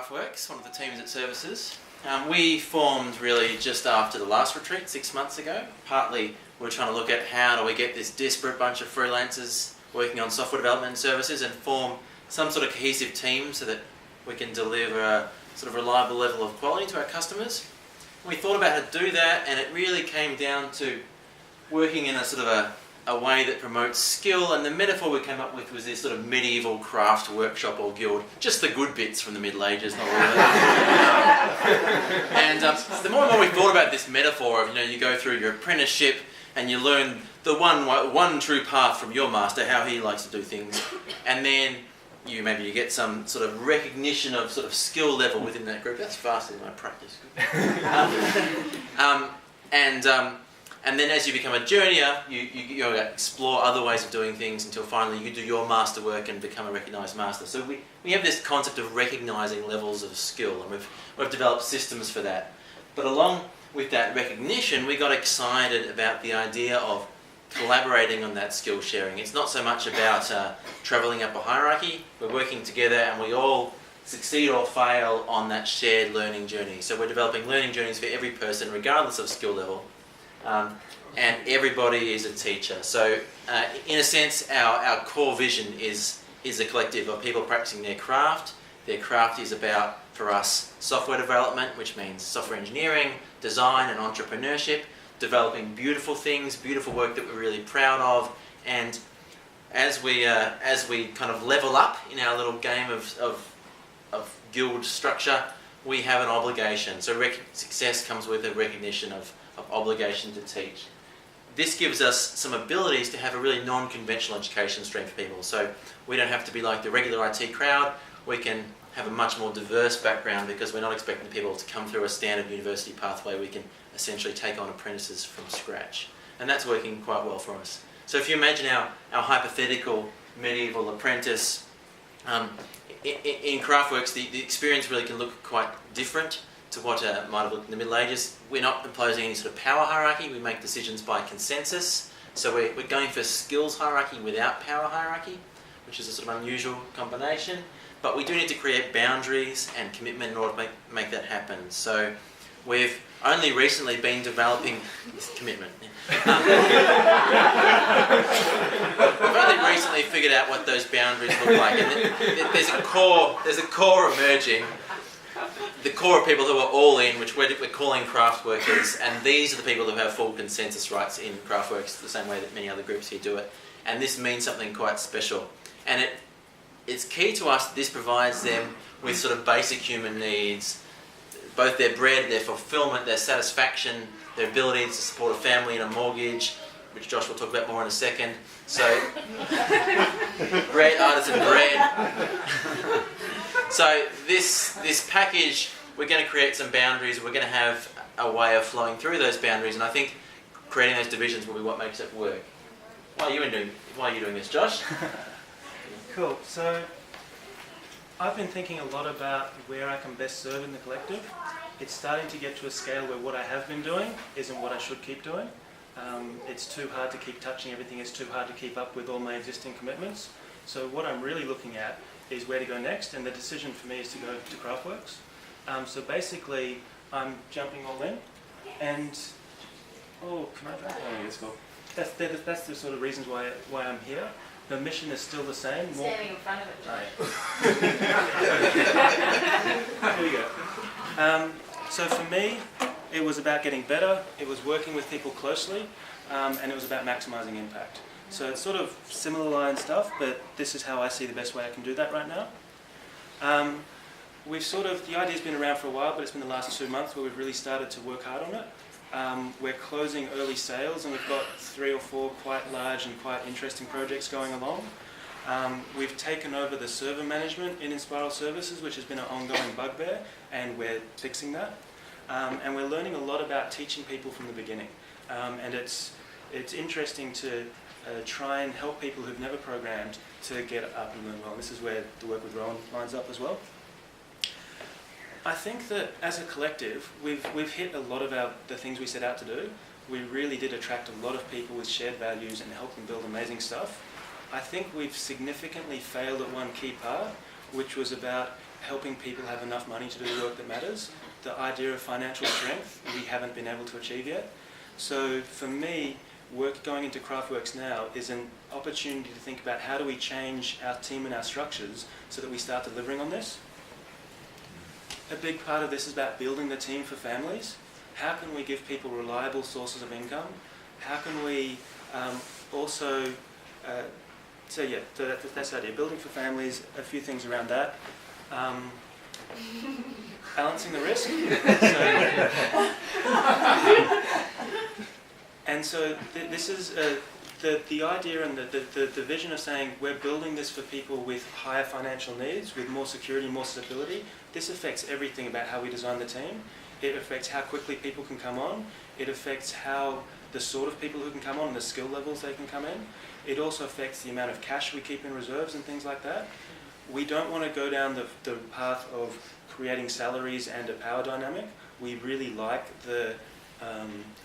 Craftworks, one of the teams at Services. We formed really just after the last retreat, 6 months ago. Partly we're trying to look at how do we get this disparate bunch of freelancers working on software development and services and form some sort of cohesive team so that we can deliver a sort of reliable level of quality to our customers. We thought about how to do that, and it really came down to working in a sort of a way that promotes skill, and the metaphor we came up with was this sort of medieval craft workshop or guild, just the good bits from the Middle Ages, not all of it. And the more and more we thought about this metaphor of, you go through your apprenticeship and you learn the one true path from your master, how he likes to do things, and then maybe you get some sort of recognition of sort of skill level within that group. That's faster than my practice. And then as you become a junior, you explore other ways of doing things until finally you do your master work and become a recognised master. So we have this concept of recognising levels of skill, and we've developed systems for that. But along with that recognition, we got excited about the idea of collaborating on that skill sharing. It's not so much about travelling up a hierarchy. We're working together and we all succeed or fail on that shared learning journey. So we're developing learning journeys for every person regardless of skill level. And everybody is a teacher. So in a sense, our core vision is a collective of people practicing their craft. Their craft is about, for us, software development, which means software engineering, design and entrepreneurship, developing beautiful things, beautiful work that we're really proud of. And as we kind of level up in our little game of guild structure, we have an obligation. So success comes with a recognition of obligation to teach. This gives us some abilities to have a really non-conventional education stream for people. So we don't have to be like the regular IT crowd. We can have a much more diverse background because we're not expecting people to come through a standard university pathway. We can essentially take on apprentices from scratch. And that's working quite well for us. So if you imagine our hypothetical medieval apprentice, in Craftworks, the experience really can look quite different to what might have looked in the Middle Ages. We're not imposing any sort of power hierarchy. We make decisions by consensus. So we're going for skills hierarchy without power hierarchy, which is a sort of unusual combination. But we do need to create boundaries and commitment in order to make that happen. So we've only recently been developing this commitment. We've only recently figured out what those boundaries look like. And there's a core emerging. The core of people who are all in, which we're calling craft workers, and these are the people who have full consensus rights in Craftworks, the same way that many other groups here do it. And this means something quite special. And it's key to us that this provides them with sort of basic human needs, both their bread, their fulfillment, their satisfaction, their ability to support a family and a mortgage, which Josh will talk about more in a second. So, bread, artisan bread. So this package, we're going to create some boundaries. We're going to have a way of flowing through those boundaries, and I think creating those divisions will be what makes it work. Why are you doing this, Josh? Cool. So I've been thinking a lot about where I can best serve in the collective. It's starting to get to a scale where what I have been doing isn't what I should keep doing. It's too hard to keep touching everything. It's too hard to keep up with all my existing commitments. So what I'm really looking at is where to go next, and the decision for me is to go to Craftworks. So basically, I'm jumping all in, and can I drink? Oh, let's go. That's the sort of reasons why I'm here. The mission is still the same. Standing in front of it. Right. Here we go. So for me, it was about getting better. It was working with people closely, and it was about maximising impact. So it's sort of similar line stuff, but this is how I see the best way I can do that right now. The idea's been around for a while, but it's been the last 2 months where we've really started to work hard on it. We're closing early sales, and we've got 3 or 4 quite large and quite interesting projects going along. We've taken over the server management in Enspiral Services, which has been an ongoing bugbear, and we're fixing that. And we're learning a lot about teaching people from the beginning. And it's interesting to try and help people who've never programmed to get up and learn well. And this is where the work with Rowan lines up as well. I think that as a collective, we've hit a lot of the things we set out to do. We really did attract a lot of people with shared values and help them build amazing stuff. I think we've significantly failed at one key part, which was about helping people have enough money to do the work that matters. The idea of financial strength we haven't been able to achieve yet. So for me, work going into Craftworks now is an opportunity to think about how do we change our team and our structures so that we start delivering on this. A big part of this is about building the team for families. How can we give people reliable sources of income? How can we also, so that's the idea, building for families, a few things around that. Balancing the risk. This is the idea and the vision of saying we're building this for people with higher financial needs, with more security, more stability. This affects everything about how we design the team. It affects how quickly people can come on. It affects how the sort of people who can come on and the skill levels they can come in. It also affects the amount of cash we keep in reserves and things like that. We don't want to go down the path of creating salaries and a power dynamic. We really like the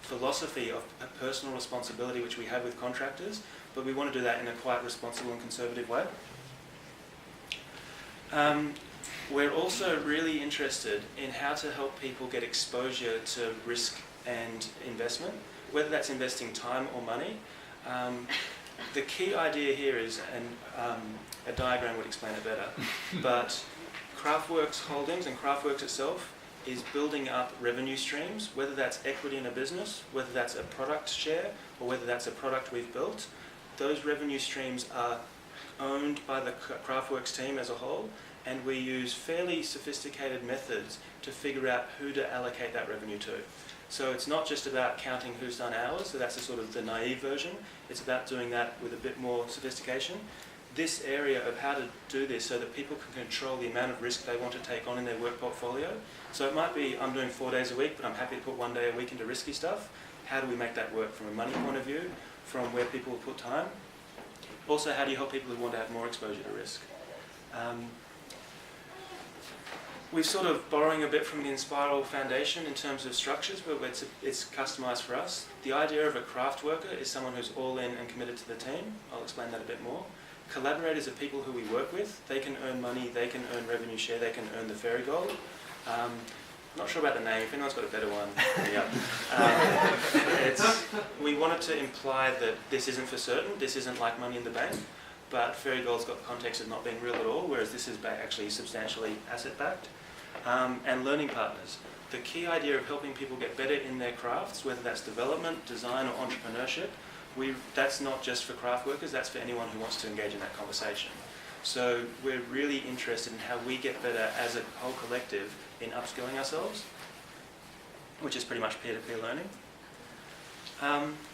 philosophy of personal responsibility which we have with contractors, but we want to do that in a quite responsible and conservative way. We're also really interested in how to help people get exposure to risk and investment, whether that's investing time or money. The key idea here is, and a diagram would explain it better, but Craftworks Holdings and Craftworks itself is building up revenue streams, whether that's equity in a business, whether that's a product share, or whether that's a product we've built. Those revenue streams are owned by the Craftworks team as a whole, and we use fairly sophisticated methods to figure out who to allocate that revenue to. So it's not just about counting who's done hours, so that's the naive version. It's about doing that with a bit more sophistication. This area of how to do this so that people can control the amount of risk they want to take on in their work portfolio. So it might be, I'm doing 4 days a week, but I'm happy to put 1 day a week into risky stuff. How do we make that work from a money point of view, from where people will put time? Also, how do you help people who want to have more exposure to risk? We're sort of borrowing a bit from the Enspiral Foundation in terms of structures, but it's customised for us. The idea of a craft worker is someone who's all in and committed to the team. I'll explain that a bit more. Collaborators are people who we work with. They can earn money, they can earn revenue share, they can earn the fairy gold. Not sure about the name, if anyone's got a better one, we wanted to imply that this isn't for certain, this isn't like money in the bank, but fairy gold's got the context of not being real at all, whereas this is actually substantially asset-backed. And learning partners. The key idea of helping people get better in their crafts, whether that's development, design or entrepreneurship, that's not just for craft workers, that's for anyone who wants to engage in that conversation. So we're really interested in how we get better as a whole collective in upskilling ourselves, which is pretty much peer-to-peer learning.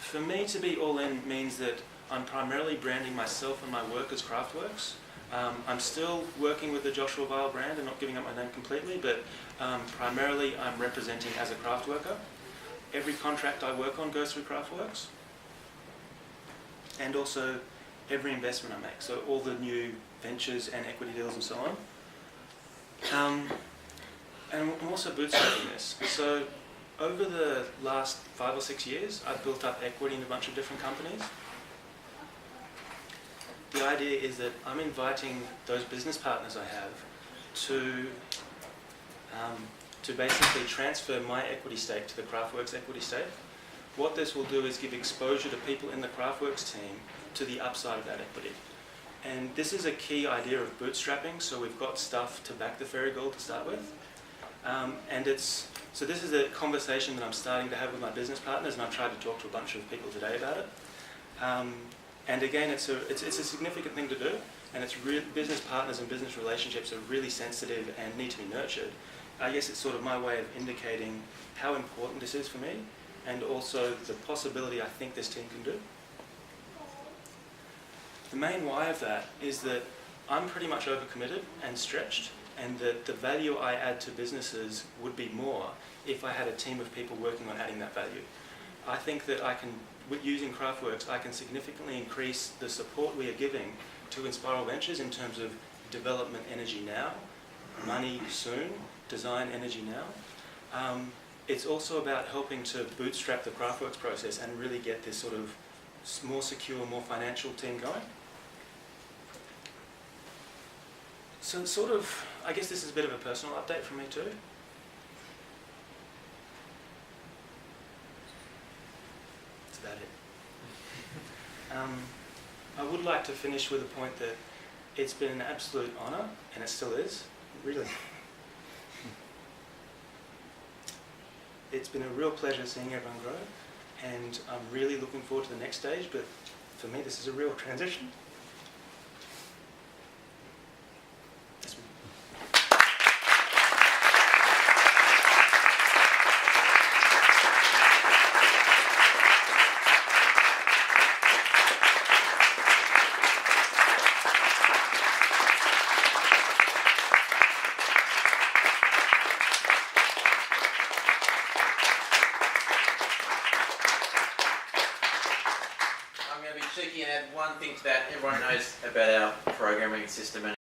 For me to be all in means that I'm primarily branding myself and my work as Craftworks. I'm still working with the Joshua Vile brand and not giving up my name completely, but primarily I'm representing as a craft worker. Every contract I work on goes through Craftworks, and also every investment I make, so all the new ventures and equity deals and so on. And I'm also bootstrapping this. So over the last 5 or 6 years, I've built up equity in a bunch of different companies. The idea is that I'm inviting those business partners I have to basically transfer my equity stake to the Craftworks equity stake. What this will do is give exposure to people in the Craftworks team to the upside of that equity. And this is a key idea of bootstrapping, so we've got stuff to back the fairy gold to start with. So this is a conversation that I'm starting to have with my business partners, and I've tried to talk to a bunch of people today about it. And again, it's a significant thing to do, and business partners and business relationships are really sensitive and need to be nurtured. I guess it's sort of my way of indicating how important this is for me, and also the possibility I think this team can do. The main why of that is that I'm pretty much overcommitted and stretched, and that the value I add to businesses would be more if I had a team of people working on adding that value. I think that using Craftworks, I can significantly increase the support we are giving to Enspiral Ventures in terms of development energy now, money soon, design energy now. It's also about helping to bootstrap the Craftworks process and really get this sort of more secure, more financial team going. So sort of, I guess this is a bit of a personal update from me too. That's about it. I would like to finish with a point that it's been an absolute honour, and it still is, really. It's been a real pleasure seeing everyone grow, and I'm really looking forward to the next stage, but for me this is a real transition. That's me. I'm going to be cheeky and add one thing to that. Everyone knows about our programming system and